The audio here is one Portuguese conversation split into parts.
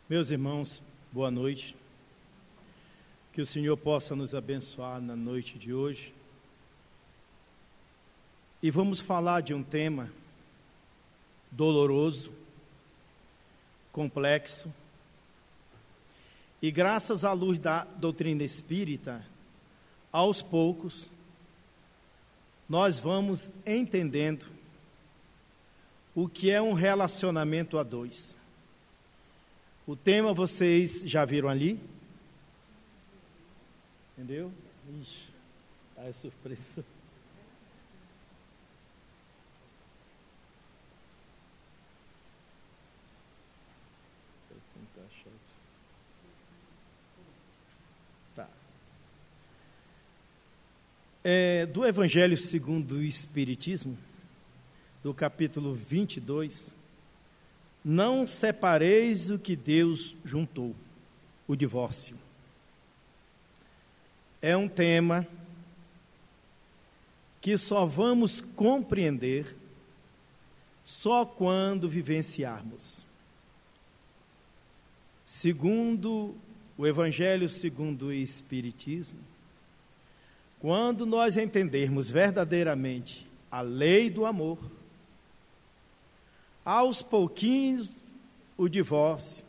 Meus irmãos, boa noite. Que o Senhor possa nos abençoar na noite de hoje. E vamos falar de um tema doloroso, complexo. E graças à luz da doutrina espírita, aos poucos, nós vamos entendendo o que é um relacionamento a dois. O tema vocês já viram ali? Entendeu? Ixi, é surpresa. Tá. Do Evangelho segundo o Espiritismo, do capítulo 22, não separeis o que Deus juntou, o divórcio. É um tema que só vamos compreender só quando vivenciarmos. Segundo o Evangelho segundo o Espiritismo, quando nós entendermos verdadeiramente a lei do amor, aos pouquinhos o divórcio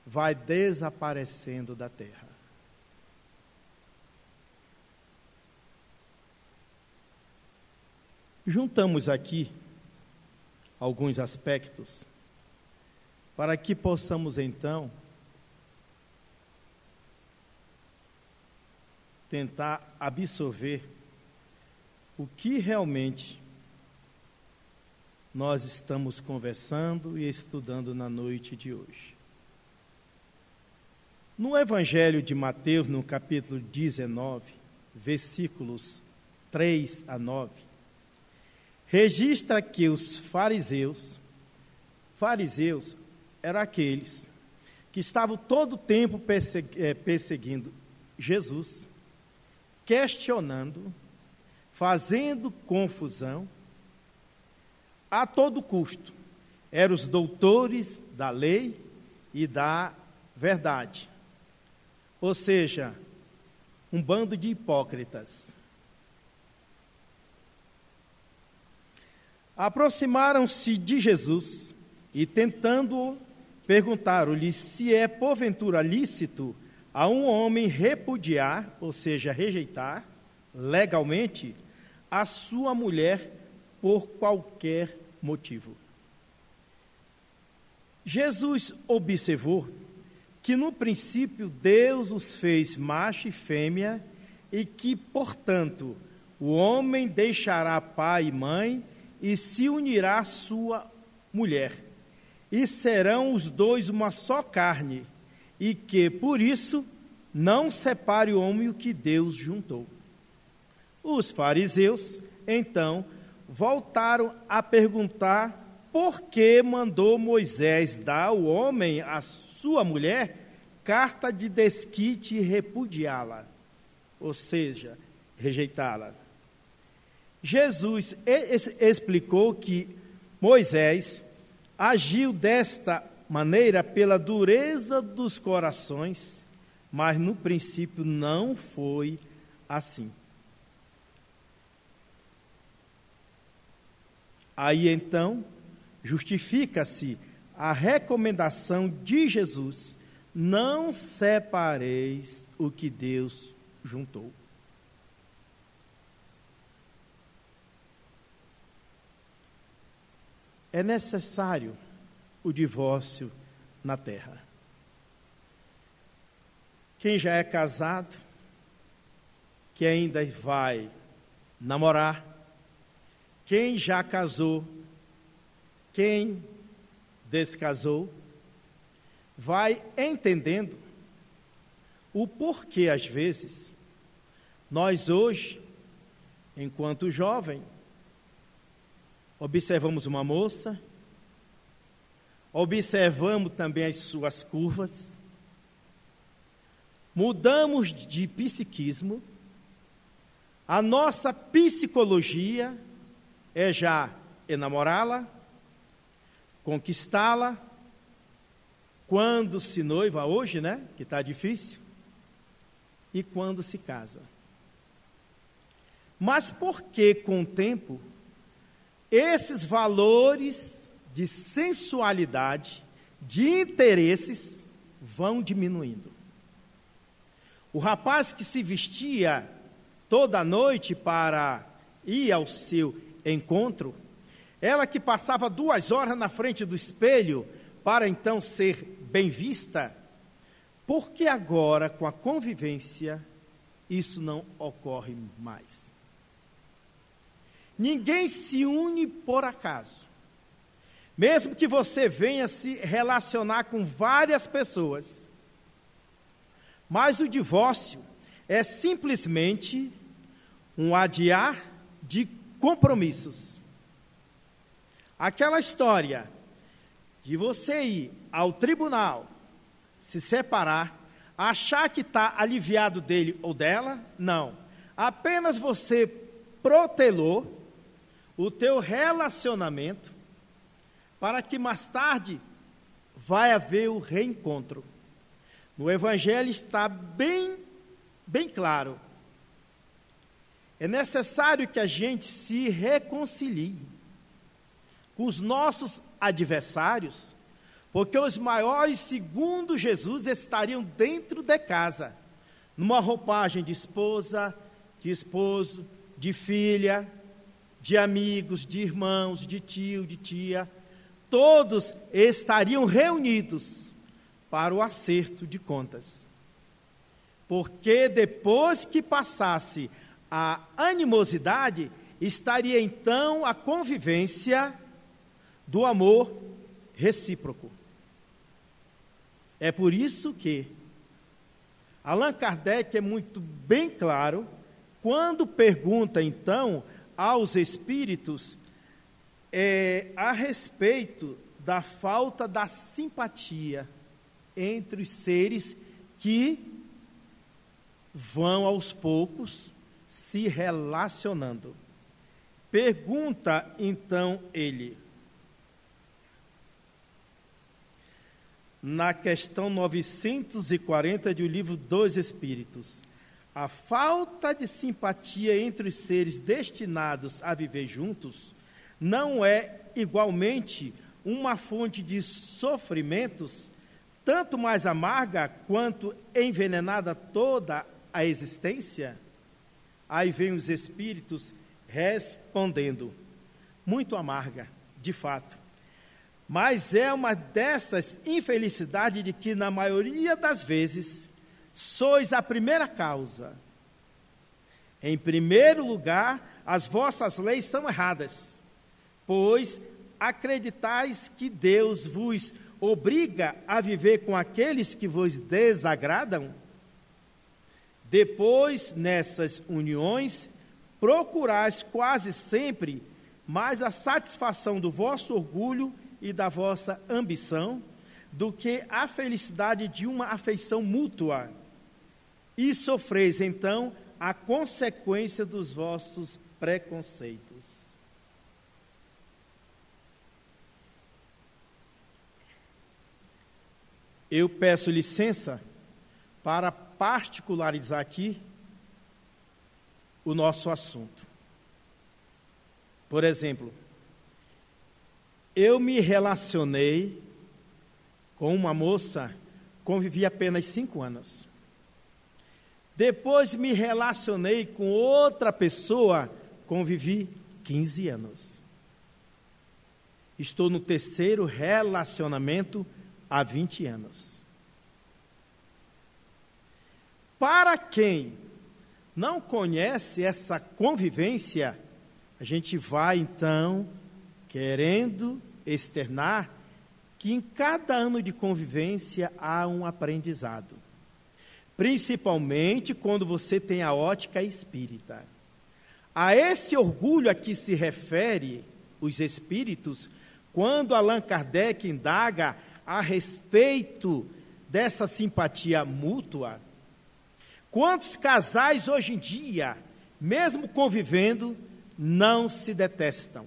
vai desaparecendo da terra. Juntamos aqui alguns aspectos para que possamos então tentar absorver o que realmente nós estamos conversando e estudando na noite de hoje. No Evangelho de Mateus, no capítulo 19, versículos 3 a 9, registra que os fariseus eram aqueles que estavam todo o tempo perseguindo Jesus, questionando, fazendo confusão, a todo custo. Eram os doutores da lei e da verdade. Ou seja, um bando de hipócritas. Aproximaram-se de Jesus e, tentando, perguntaram-lhe se é porventura lícito a um homem repudiar, ou seja, rejeitar, legalmente, a sua mulher por qualquer motivo. Jesus observou que no princípio Deus os fez macho e fêmea e que, portanto, o homem deixará pai e mãe e se unirá à sua mulher, e serão os dois uma só carne, e que, por isso, não separe o homem o que Deus juntou. Os fariseus, então, voltaram a perguntar por que mandou Moisés dar ao homem, a sua mulher, carta de desquite e repudiá-la, ou seja, rejeitá-la. Jesus explicou que Moisés agiu desta maneira pela dureza dos corações, mas no princípio não foi assim. Aí então, justifica-se a recomendação de Jesus: não separeis o que Deus juntou. É necessário o divórcio na terra. Quem já é casado, que ainda vai namorar, quem já casou, quem descasou, vai entendendo o porquê, às vezes, nós hoje, enquanto jovem, observamos uma moça, observamos também as suas curvas, mudamos de psiquismo, a nossa psicologia é já enamorá-la, conquistá-la, quando se noiva hoje, né, que está difícil, e quando se casa. Mas por que, com o tempo, esses valores de sensualidade, de interesses, vão diminuindo? O rapaz que se vestia toda noite para ir ao seu encontro, ela que passava 2 horas na frente do espelho para então ser bem vista, porque agora, com a convivência, isso não ocorre mais. Ninguém se une por acaso. Mesmo que você venha se relacionar com várias pessoas, mas o divórcio é simplesmente um adiar de compromissos. Aquela história de você ir ao tribunal, se separar, achar que está aliviado dele ou dela, não. Apenas você protelou o teu relacionamento para que mais tarde vai haver o reencontro. No Evangelho está bem claro. É necessário que a gente se reconcilie com os nossos adversários, porque os maiores, segundo Jesus, estariam dentro de casa, numa roupagem de esposa, de esposo, de filha, de amigos, de irmãos, de tio, de tia. Todos estariam reunidos para o acerto de contas. Porque depois que passasse a animosidade, estaria então a convivência do amor recíproco. É por isso que Allan Kardec é muito bem claro quando pergunta então aos espíritos a respeito da falta da simpatia entre os seres que vão aos poucos se relacionando. Pergunta então ele, na questão 940 do livro dos Espíritos: a falta de simpatia entre os seres destinados a viver juntos não é igualmente uma fonte de sofrimentos, tanto mais amarga quanto envenenada toda a existência? Aí vem os espíritos respondendo: muito amarga, de fato. Mas é uma dessas infelicidades de que, na maioria das vezes, sois a primeira causa. Em primeiro lugar, as vossas leis são erradas, pois acreditais que Deus vos obriga a viver com aqueles que vos desagradam. Depois, nessas uniões, procurais quase sempre mais a satisfação do vosso orgulho e da vossa ambição do que a felicidade de uma afeição mútua, e sofreis então a consequência dos vossos preconceitos. Eu peço licença para particularizar aqui o nosso assunto. Por exemplo, eu me relacionei com uma moça, convivi apenas 5 anos. Depois me relacionei com outra pessoa, convivi 15 anos. Estou no 3º relacionamento há 20 anos. Para quem não conhece essa convivência, a gente vai então querendo externar que em cada ano de convivência há um aprendizado. Principalmente quando você tem a ótica espírita. A esse orgulho a que se refere os espíritos, quando Allan Kardec indaga a respeito dessa simpatia mútua. Quantos casais hoje em dia, mesmo convivendo, não se detestam?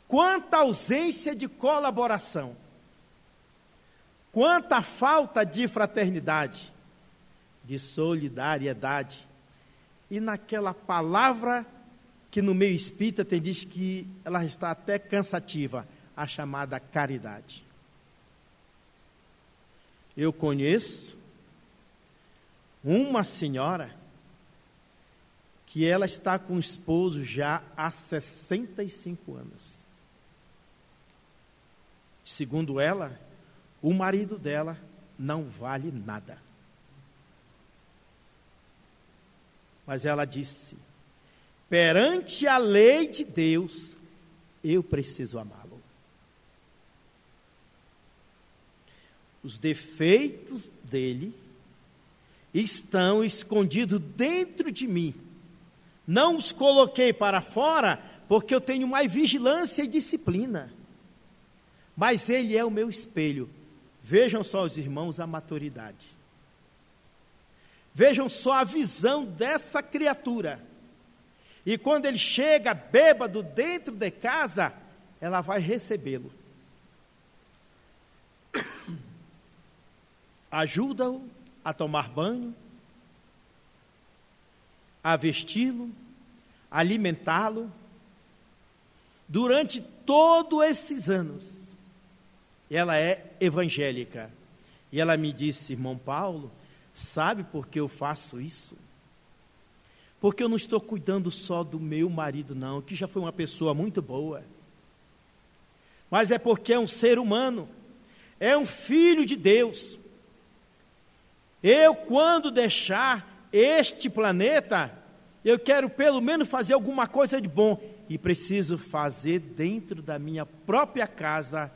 Quanta ausência de colaboração. Quanta falta de fraternidade, de solidariedade. E naquela palavra que no meio espírita tem diz que ela está até cansativa, a chamada caridade. Eu conheço uma senhora que ela está com o esposo já há 65 anos. Segundo ela, o marido dela não vale nada. Mas ela disse: perante a lei de Deus, eu preciso amá-lo. Os defeitos dele estão escondidos dentro de mim. Não os coloquei para fora, porque eu tenho mais vigilância e disciplina. Mas ele é o meu espelho. Vejam só, os irmãos, a maturidade. Vejam só a visão dessa criatura. E quando ele chega bêbado dentro de casa, ela vai recebê-lo. Ajuda-o a tomar banho, a vesti-lo, alimentá-lo. Durante todos esses anos, ela é evangélica. E ela me disse: irmão Paulo, sabe por que eu faço isso? Porque eu não estou cuidando só do meu marido, não, que já foi uma pessoa muito boa. Mas é porque é um ser humano, é um filho de Deus. Eu, quando deixar este planeta, eu quero pelo menos fazer alguma coisa de bom. E preciso fazer dentro da minha própria casa,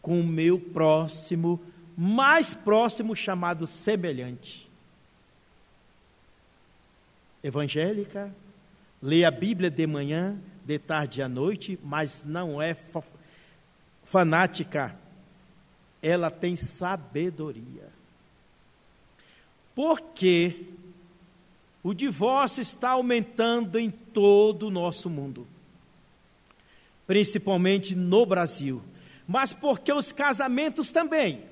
com o meu próximo, mais próximo, chamado semelhante. Evangélica, lê a Bíblia de manhã, de tarde e à noite, mas não é fanática. Ela tem sabedoria. Porque o divórcio está aumentando em todo o nosso mundo, principalmente no Brasil, mas porque os casamentos também.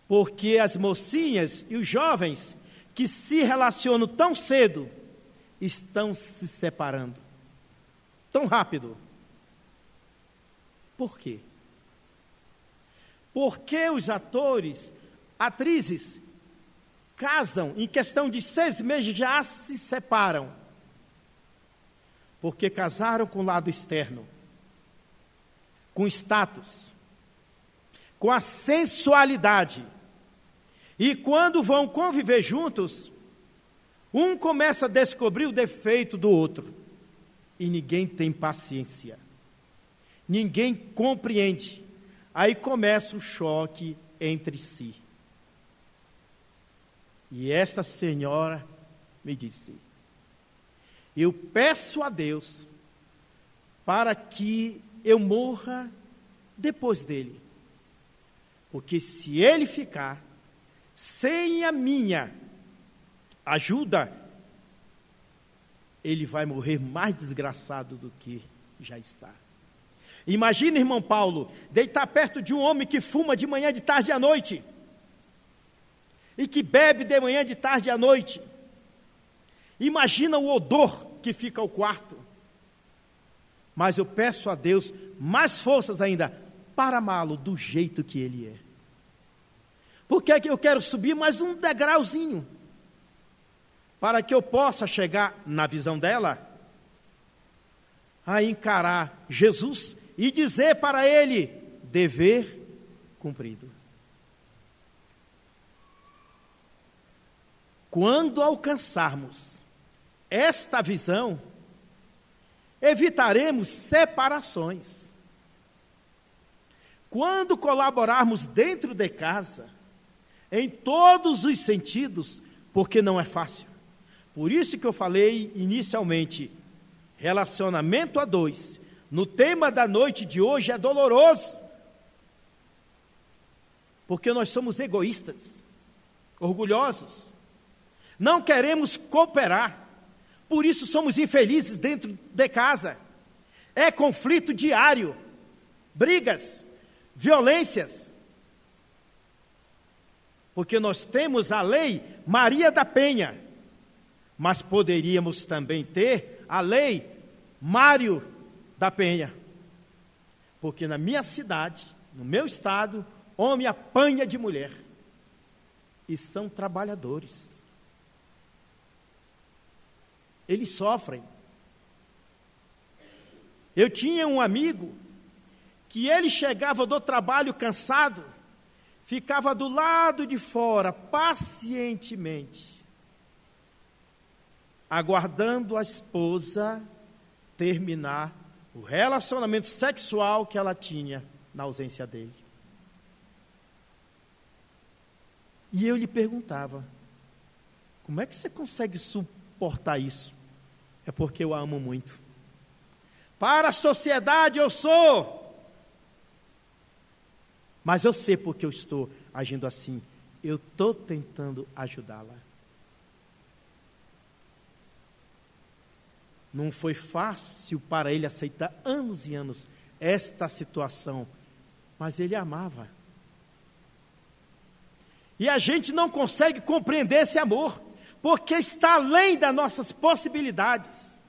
Porque as mocinhas e os jovens que se relacionam tão cedo estão se separando tão rápido. Por quê? Porque os atrizes casam, em questão de 6 meses já se separam, porque casaram com o lado externo, com status, com a sensualidade, e quando vão conviver juntos, um começa a descobrir o defeito do outro, e ninguém tem paciência, ninguém compreende, aí começa o choque entre si. E esta senhora me disse: eu peço a Deus para que eu morra depois dele, porque se ele ficar sem a minha ajuda, ele vai morrer mais desgraçado do que já está. Imagina, irmão Paulo, deitar perto de um homem que fuma de manhã, de tarde e à noite, e que bebe de manhã, de tarde e à noite. Imagina o odor que fica ao quarto. Mas eu peço a Deus mais forças ainda para amá-lo do jeito que ele é. Porque é que eu quero subir mais um degrauzinho, para que eu possa chegar, na visão dela, a encarar Jesus e dizer para ele: dever cumprido. Quando alcançarmos esta visão, evitaremos separações. Quando colaborarmos dentro de casa, em todos os sentidos, porque não é fácil. Por isso que eu falei inicialmente, relacionamento a dois, no tema da noite de hoje é doloroso, porque nós somos egoístas, orgulhosos, não queremos cooperar, por isso somos infelizes dentro de casa. É conflito diário, brigas, violências. Porque nós temos a lei Maria da Penha, mas poderíamos também ter a lei Mário da Penha. Porque na minha cidade, no meu estado, homem apanha de mulher. E são trabalhadores. Eles sofrem. Eu tinha um amigo que ele chegava do trabalho cansado, ficava do lado de fora, pacientemente, aguardando a esposa terminar o relacionamento sexual que ela tinha na ausência dele. E eu lhe perguntava, como é que você consegue suportar isso? É porque eu a amo muito. Para a sociedade eu sou, mas eu sei porque eu estou agindo assim. Eu estou tentando ajudá-la. Não foi fácil para ele aceitar anos e anos esta situação, mas ele amava. E a gente não consegue compreender esse amor, porque está além das nossas possibilidades.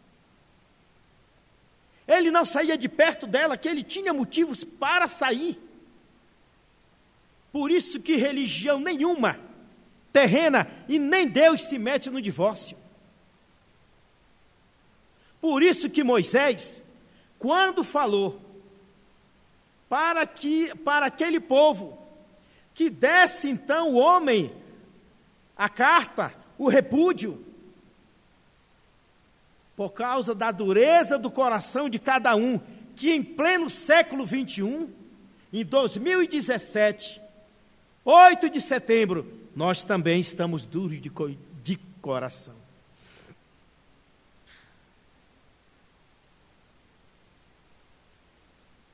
Ele não saía de perto dela, que ele tinha motivos para sair. Por isso que religião nenhuma, terrena, e nem Deus se mete no divórcio. Por isso que Moisés, quando falou para aquele povo, que desse então o homem a carta, o repúdio, por causa da dureza do coração de cada um, que em pleno século 21, em 2017, 8 de setembro, nós também estamos duros de coração.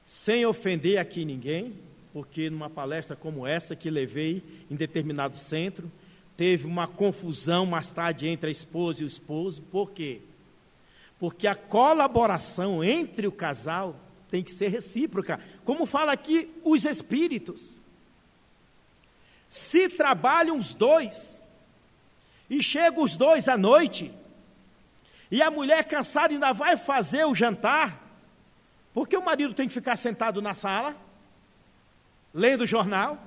Sem ofender aqui ninguém, porque numa palestra como essa que levei em determinado centro, teve uma confusão mais tarde entre a esposa e o esposo. Por quê? Porque a colaboração entre o casal tem que ser recíproca, como fala aqui os espíritos. Se trabalham os dois, e chegam os dois à noite, e a mulher cansada ainda vai fazer o jantar, porque o marido tem que ficar sentado na sala, lendo jornal,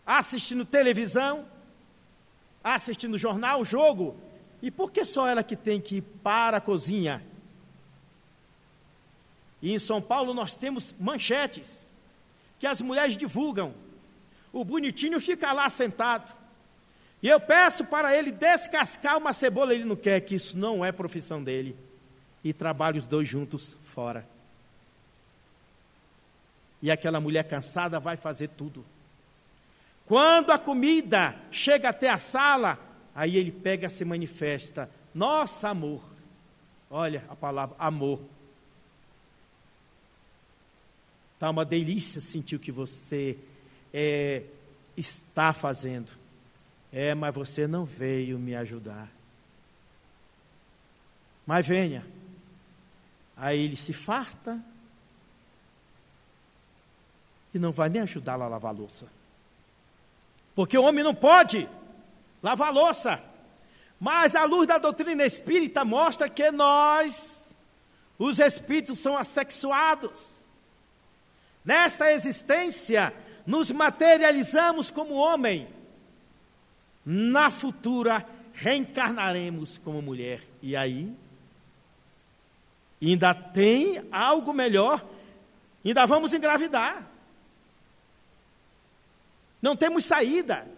assistindo televisão, assistindo jornal, jogo. E por que só ela que tem que ir para a cozinha? E em São Paulo nós temos manchetes que as mulheres divulgam. O bonitinho fica lá sentado. E eu peço para ele descascar uma cebola, ele não quer, que isso não é profissão dele. E trabalham os dois juntos fora. E aquela mulher cansada vai fazer tudo. Quando a comida chega até a sala, aí ele pega e se manifesta. Nossa, amor. Olha a palavra, amor. Está uma delícia sentir o que você está fazendo. Mas você não veio me ajudar. Mas venha. Aí ele se farta e não vai nem ajudá-la a lavar a louça. Porque o homem não pode lavar a louça. Mas a luz da doutrina espírita mostra que nós, os espíritos, são assexuados. Nesta existência, nos materializamos como homem. Na futura, reencarnaremos como mulher. E aí, ainda tem algo melhor, ainda vamos engravidar. Não temos saída,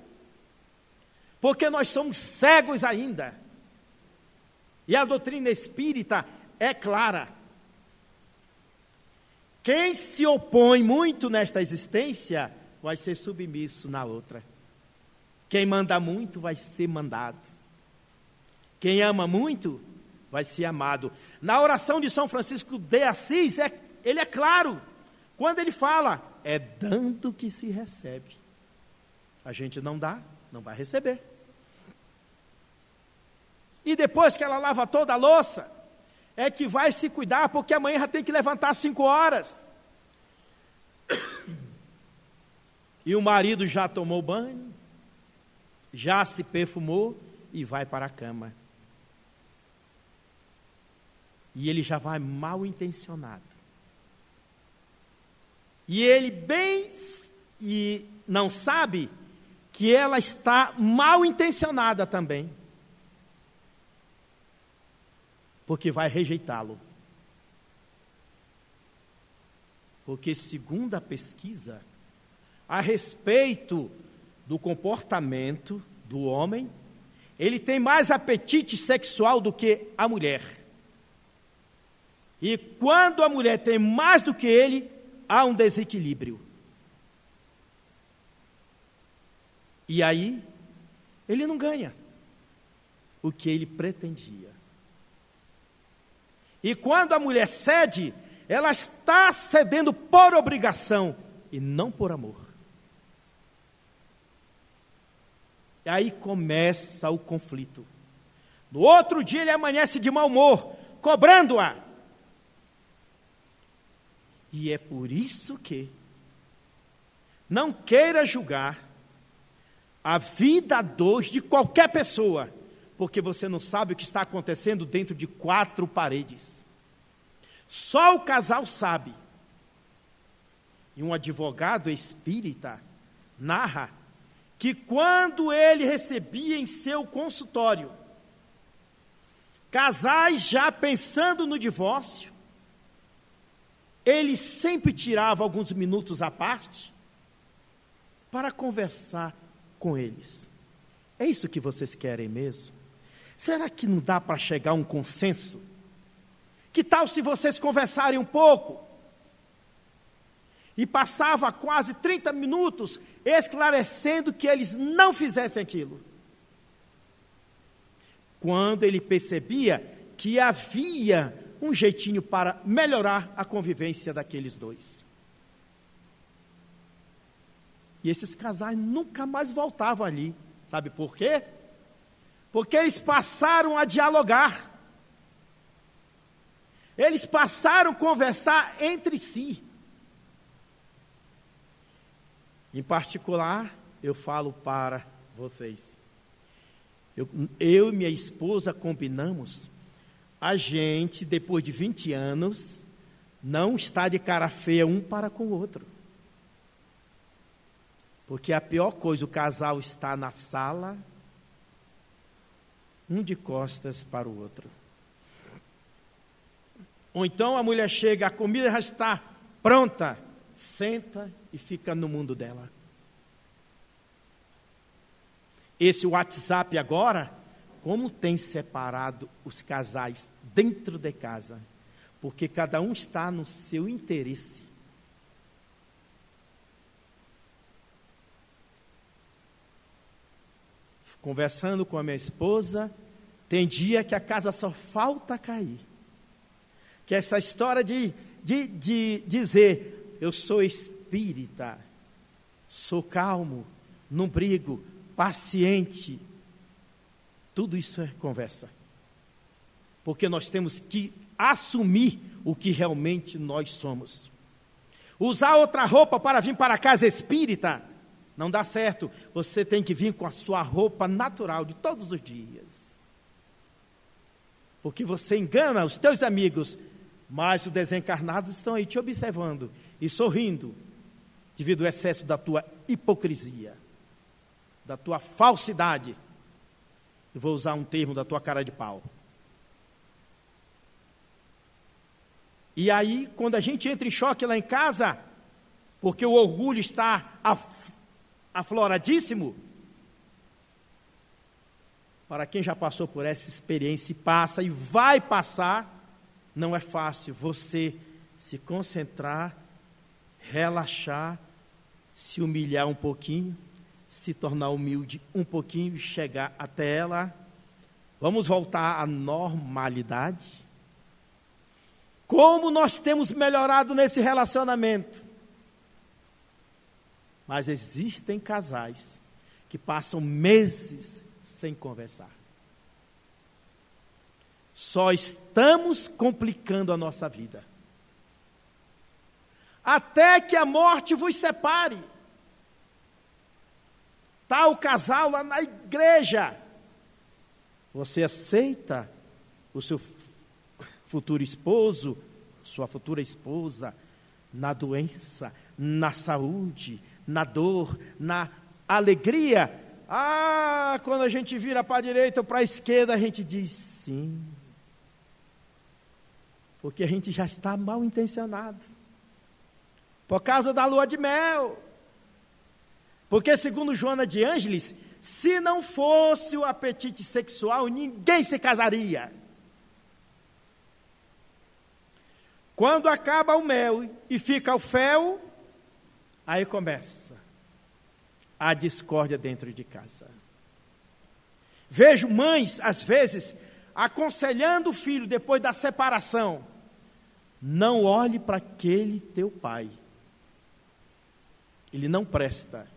porque nós somos cegos ainda. E a doutrina espírita é clara. Quem se opõe muito nesta existência, vai ser submisso na outra. Quem manda muito, vai ser mandado. Quem ama muito, vai ser amado. Na oração de São Francisco de Assis, ele é claro, quando ele fala, é dando que se recebe. A gente não dá, não vai receber. E depois que ela lava toda a louça, é que vai se cuidar, porque amanhã já tem que levantar às 5 horas. e o marido já tomou banho, já se perfumou e vai para a cama. E ele já vai mal intencionado. E ele e não sabe que ela está mal intencionada também. Porque vai rejeitá-lo. Porque segundo a pesquisa, a respeito do comportamento do homem, ele tem mais apetite sexual do que a mulher. E quando a mulher tem mais do que ele, há um desequilíbrio. E aí, ele não ganha o que ele pretendia. E quando a mulher cede, ela está cedendo por obrigação e não por amor. E aí começa o conflito. No outro dia ele amanhece de mau humor, cobrando-a. E é por isso que não queira julgar a vida a dois de qualquer pessoa, porque você não sabe o que está acontecendo dentro de 4 paredes. Só o casal sabe. E um advogado espírita narra que quando ele recebia em seu consultório casais já pensando no divórcio, ele sempre tirava alguns minutos à parte para conversar com eles. É isso que vocês querem mesmo? Será que não dá para chegar a um consenso? Que tal se vocês conversarem um pouco? E passava quase 30 minutos esclarecendo que eles não fizessem aquilo. Quando ele percebia que havia um jeitinho para melhorar a convivência daqueles dois. E esses casais nunca mais voltavam ali. Sabe por quê? Porque eles passaram a dialogar. Eles passaram a conversar entre si. Em particular, eu falo para vocês. Eu e minha esposa combinamos, a gente, depois de 20 anos, não está de cara feia um para com o outro. Porque a pior coisa, o casal está na sala, um de costas para o outro. Ou então a mulher chega, a comida já está pronta, senta e fica no mundo dela. Esse WhatsApp agora, como tem separado os casais dentro de casa? Porque cada um está no seu interesse. Conversando com a minha esposa, tem dia que a casa só falta cair. Que essa história de dizer, eu sou espírita, sou calmo, não brigo, paciente, tudo isso é conversa. Porque nós temos que assumir o que realmente nós somos. Usar outra roupa para vir para a casa espírita não dá certo. Você tem que vir com a sua roupa natural de todos os dias. Porque você engana os teus amigos, mas os desencarnados estão aí te observando e sorrindo, devido ao excesso da tua hipocrisia, da tua falsidade. Eu vou usar um termo da tua cara de pau. E aí, quando a gente entra em choque lá em casa, porque o orgulho está afloradíssimo, para quem já passou por essa experiência e passa e vai passar, não é fácil você se concentrar, relaxar, se humilhar um pouquinho, se tornar humilde um pouquinho e chegar até ela. Vamos voltar à normalidade. Como nós temos melhorado nesse relacionamento. Mas existem casais que passam meses sem conversar. Só estamos complicando a nossa vida. Até que a morte vos separe. tal casal lá na igreja. Você aceita o seu futuro esposo, sua futura esposa, na doença, na saúde, na dor, na alegria? Quando a gente vira para a direita ou para a esquerda, a gente diz sim. Porque a gente já está mal intencionado. Por causa da lua de mel. Porque, segundo Joana de Ângeles, se não fosse o apetite sexual, ninguém se casaria. Quando acaba o mel e fica o fel, aí começa a discórdia dentro de casa. Vejo mães, às vezes, aconselhando o filho depois da separação: não olhe para aquele teu pai, ele não presta.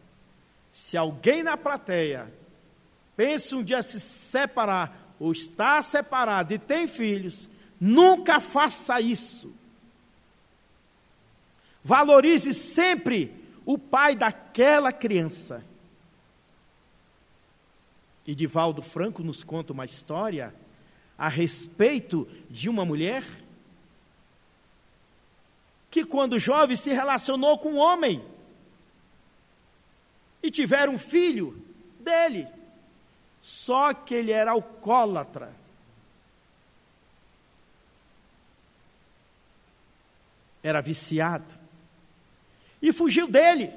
Se alguém na plateia pensa um dia se separar, ou está separado e tem filhos, nunca faça isso. Valorize sempre o pai daquela criança. E Divaldo Franco nos conta uma história a respeito de uma mulher que, quando jovem, se relacionou com um homem e tiveram um filho dele, só que ele era alcoólatra. Era viciado. E fugiu dele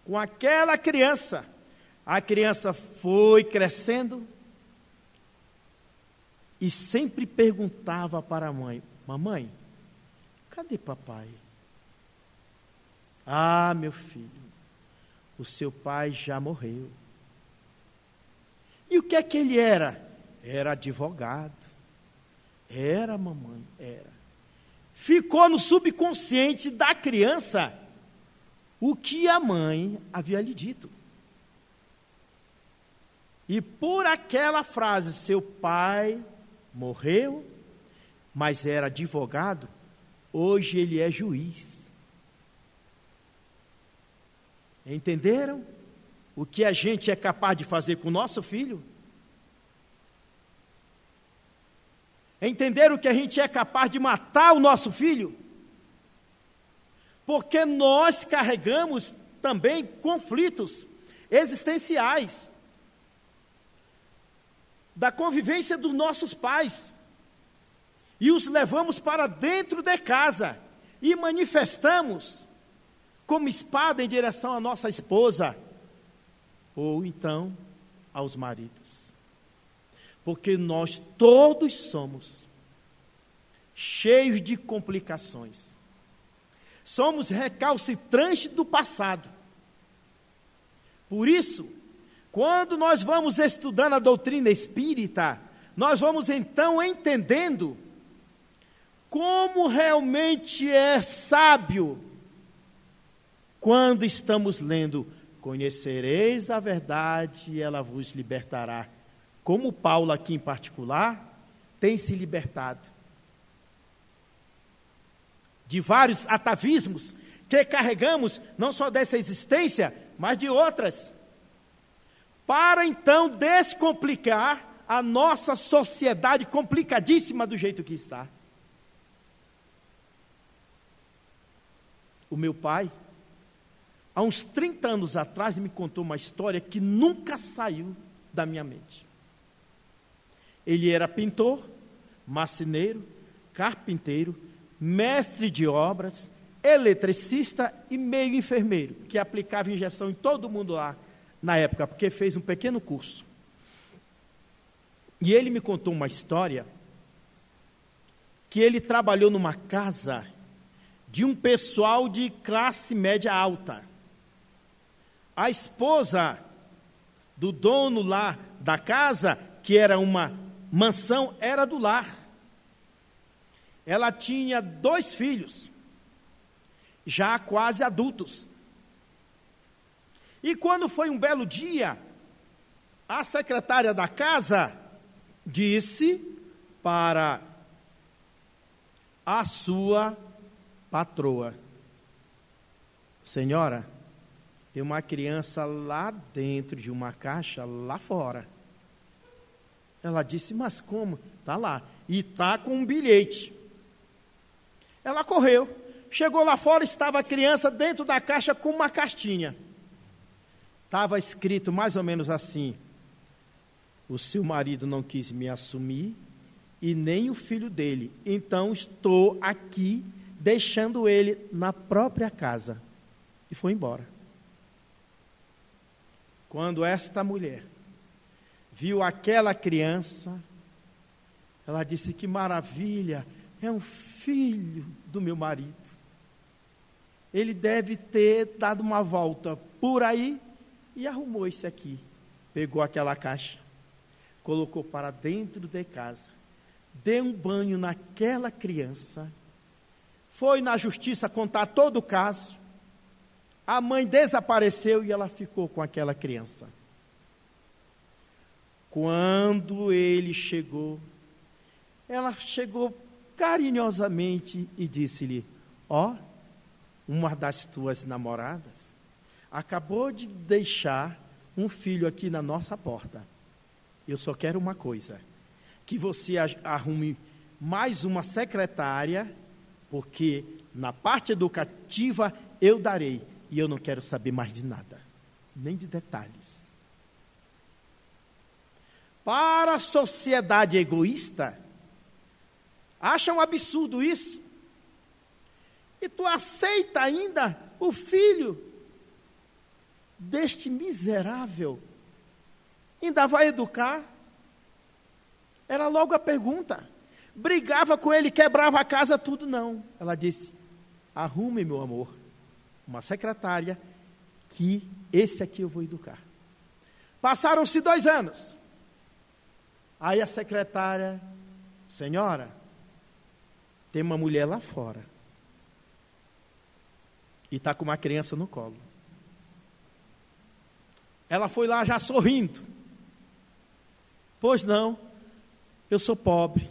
com aquela criança. A criança foi crescendo e sempre perguntava para a mãe: mamãe, cadê papai? Meu filho, o seu pai já morreu. E o que é que ele era? Era advogado. Era, mamãe, era. Ficou no subconsciente da criança o que a mãe havia lhe dito. E por aquela frase, seu pai morreu, mas era advogado, hoje ele é juiz. Entenderam o que a gente é capaz de fazer com o nosso filho? Entenderam que a gente é capaz de matar o nosso filho? Porque nós carregamos também conflitos existenciais da convivência dos nossos pais e os levamos para dentro de casa e manifestamos como espada em direção à nossa esposa ou então aos maridos. Porque nós todos somos cheios de complicações. Somos recalcitrantes do passado. Por isso, quando nós vamos estudando a doutrina espírita, nós vamos então entendendo como realmente é sábio quando estamos lendo: conhecereis a verdade e ela vos libertará. Como Paulo aqui em particular tem se libertado de vários atavismos que carregamos, não só dessa existência, mas de outras, para então descomplicar a nossa sociedade complicadíssima do jeito que está. O meu pai, há uns 30 anos atrás, me contou uma história que nunca saiu da minha mente. Ele era pintor, marceneiro, carpinteiro, mestre de obras, eletricista e meio enfermeiro, que aplicava injeção em todo mundo lá na época, porque fez um pequeno curso. E ele me contou uma história que ele trabalhou numa casa de um pessoal de classe média alta. A esposa do dono lá da casa, que era uma mansão, era do lar. Ela tinha 2 filhos, já quase adultos. E quando foi um belo dia, a secretária da casa disse para a sua patroa: senhora, tem uma criança lá dentro de uma caixa, lá fora. Ela disse, mas como? Está lá. E está com um bilhete. Ela correu. Chegou lá fora, estava a criança dentro da caixa com uma cartinha. Estava escrito mais ou menos assim: o seu marido não quis me assumir e nem o filho dele. Então estou aqui deixando ele na própria casa. E foi embora. Quando esta mulher viu aquela criança, ela disse, que maravilha, é um filho do meu marido. Ele deve ter dado uma volta por aí e arrumou esse aqui. Pegou aquela caixa, colocou para dentro de casa, deu um banho naquela criança, foi na justiça contar todo o caso, a mãe desapareceu e ela ficou com aquela criança. Quando ele chegou, ela chegou carinhosamente e disse-lhe, ó, uma das tuas namoradas acabou de deixar um filho aqui na nossa porta. Eu só quero uma coisa, que você arrume mais uma secretária, porque na parte educativa eu darei, e eu não quero saber mais de nada, nem de detalhes. Para a sociedade egoísta, acha um absurdo isso. E tu aceita ainda o filho deste miserável? Ainda vai educar? Era logo a pergunta. Brigava com ele, quebrava a casa, tudo não. Ela disse, arrume, meu amor, uma secretária, que esse aqui eu vou educar. Passaram-se 2 anos. Aí a secretária, senhora, tem uma mulher lá fora. E está com uma criança no colo. Ela foi lá já sorrindo. Pois não, eu sou pobre.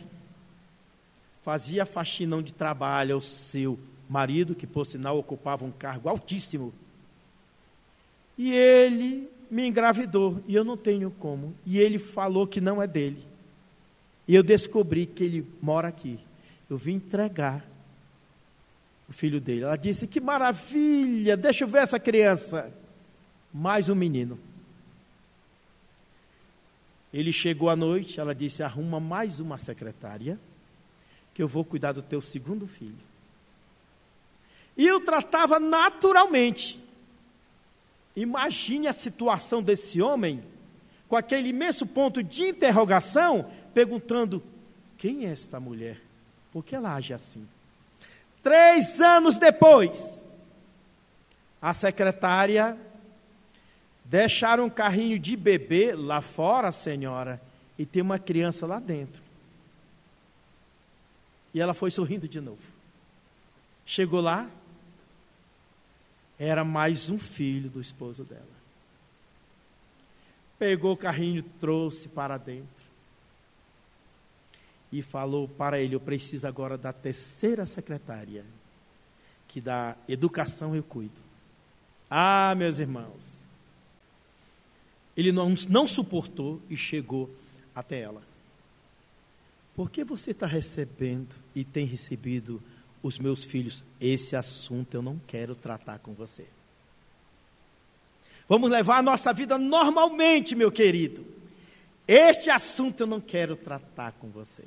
Fazia faxinão de trabalho ao seu marido, que por sinal ocupava um cargo altíssimo. E ele me engravidou, e eu não tenho como. E ele falou que não é dele. E eu descobri que ele mora aqui. Eu vim entregar o filho dele. Ela disse, que maravilha, deixa eu ver essa criança. Mais um menino. Ele chegou à noite, ela disse, arruma mais uma secretária, que eu vou cuidar do teu segundo filho. E eu tratava naturalmente. Imagine a situação desse homem, com aquele imenso ponto de interrogação, perguntando, quem é esta mulher? Por que ela age assim? 3 anos depois, a secretária deixaram um carrinho de bebê lá fora, senhora, e tem uma criança lá dentro. E ela foi sorrindo de novo. Chegou lá, era mais um filho do esposo dela. Pegou o carrinho, trouxe para dentro. E falou para ele, eu preciso agora da 3ª secretária, que da educação eu cuido. Ah, meus irmãos, ele não suportou e chegou até ela. Por que você está recebendo e tem recebido os meus filhos? Esse assunto eu não quero tratar com você. Vamos levar a nossa vida normalmente, meu querido. Este assunto eu não quero tratar com você.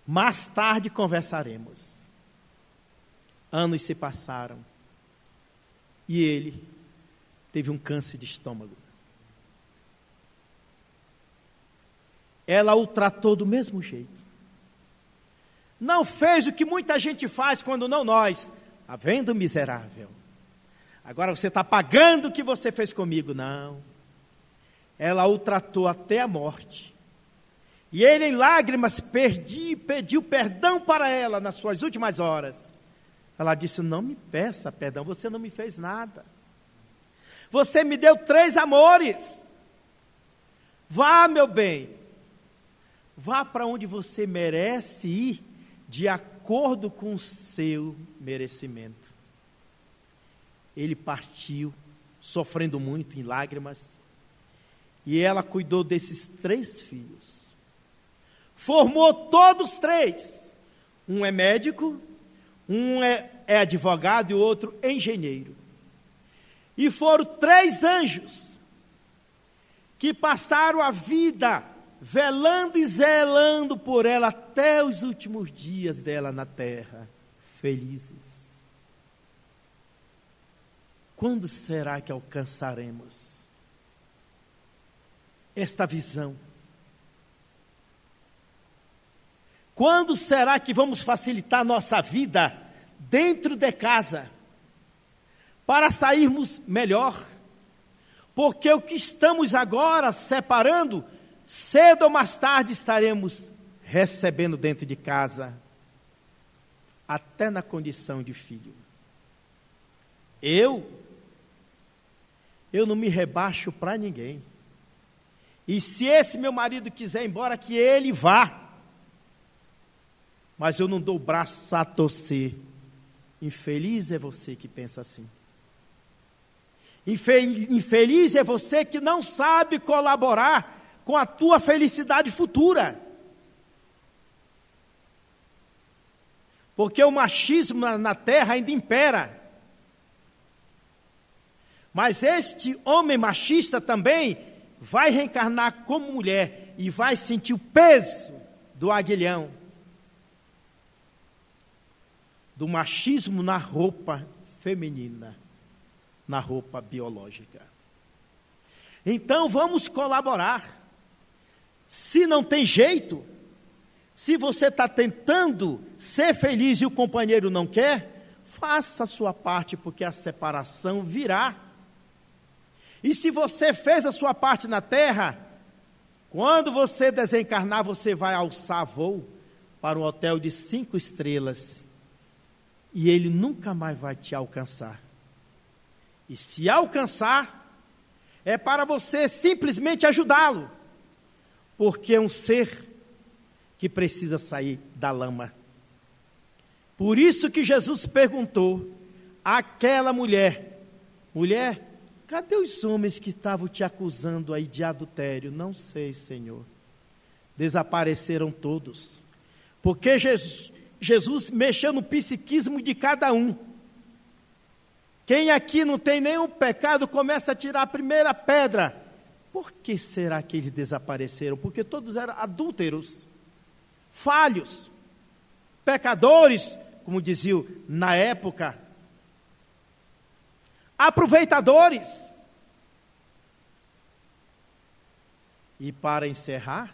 Mais tarde conversaremos. Anos se passaram. E ele teve um câncer de estômago. Ela o tratou do mesmo jeito. Não fez o que muita gente faz quando não nós. Está vendo, miserável? Agora você está pagando o que você fez comigo. Não. Ela o tratou até a morte. E ele, em lágrimas, pediu perdão para ela nas suas últimas horas. Ela disse, não me peça perdão, você não me fez nada. Você me deu 3 amores. Vá, meu bem. Vá para onde você merece ir, de acordo com o seu merecimento. Ele partiu, sofrendo muito, em lágrimas. E ela cuidou desses 3 filhos. Formou todos 3. Um é médico, um é advogado e o outro engenheiro. E foram 3 anjos que passaram a vida velando e zelando por ela até os últimos dias dela na terra, felizes. Quando será que alcançaremos esta visão? Quando será que vamos facilitar nossa vida dentro de casa para sairmos melhor? Porque o que estamos agora separando, cedo ou mais tarde estaremos recebendo dentro de casa, até na condição de filho. Eu não me rebaixo para ninguém. E se esse meu marido quiser ir embora, que ele vá. Mas eu não dou o braço a torcer. Infeliz é você que pensa assim. Infeliz é você que não sabe colaborar com a tua felicidade futura. Porque o machismo na terra ainda impera. Mas este homem machista também vai reencarnar como mulher e vai sentir o peso do aguilhão, do machismo na roupa feminina, na roupa biológica. Então vamos colaborar. Se não tem jeito, se você está tentando ser feliz e o companheiro não quer, faça a sua parte, porque a separação virá. E se você fez a sua parte na terra, quando você desencarnar, você vai alçar voo para um hotel de 5 estrelas, e ele nunca mais vai te alcançar. E se alcançar, é para você simplesmente ajudá-lo, porque é um ser que precisa sair da lama. Por isso que Jesus perguntou àquela mulher: mulher, cadê os homens que estavam te acusando aí de adultério? Não sei, Senhor. Desapareceram todos. Porque Jesus mexeu no psiquismo de cada um. Quem aqui não tem nenhum pecado, começa a tirar a primeira pedra. Por que será que eles desapareceram? Porque todos eram adúlteros, falhos, pecadores, como diziam na época, aproveitadores. E para encerrar,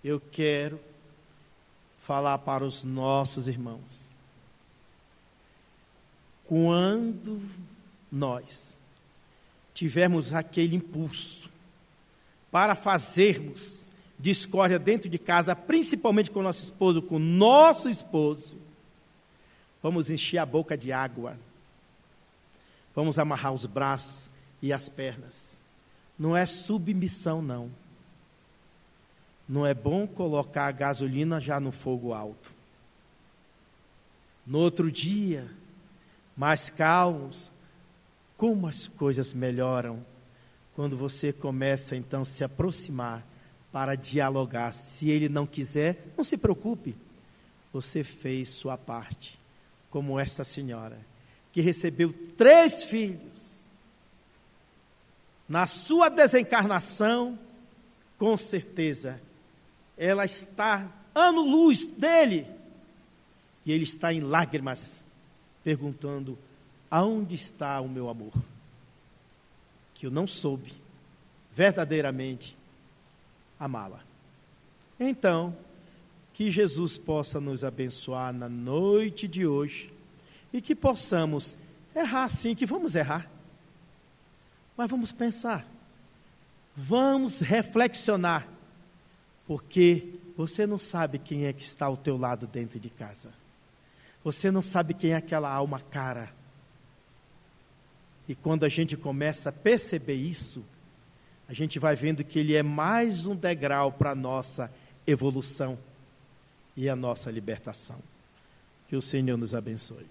eu quero falar para os nossos irmãos. Quando nós tivermos aquele impulso para fazermos discórdia dentro de casa, principalmente com nosso esposo, vamos encher a boca de água, vamos amarrar os braços e as pernas. Não é submissão, não. Não é bom colocar a gasolina já no fogo alto. No outro dia, mais calmos, como as coisas melhoram quando você começa então a se aproximar para dialogar. Se ele não quiser, não se preocupe, você fez sua parte, como esta senhora, que recebeu 3 filhos. Na sua desencarnação, com certeza, ela está ano-luz dele, e ele está em lágrimas, perguntando: aonde está o meu amor? Que eu não soube verdadeiramente amá-la. Então, que Jesus possa nos abençoar na noite de hoje, e que possamos errar sim, que vamos errar, mas vamos pensar, vamos reflexionar, porque você não sabe quem é que está ao teu lado dentro de casa. Você não sabe quem é aquela alma cara. E quando a gente começa a perceber isso, a gente vai vendo que ele é mais um degrau para a nossa evolução e a nossa libertação. Que o Senhor nos abençoe.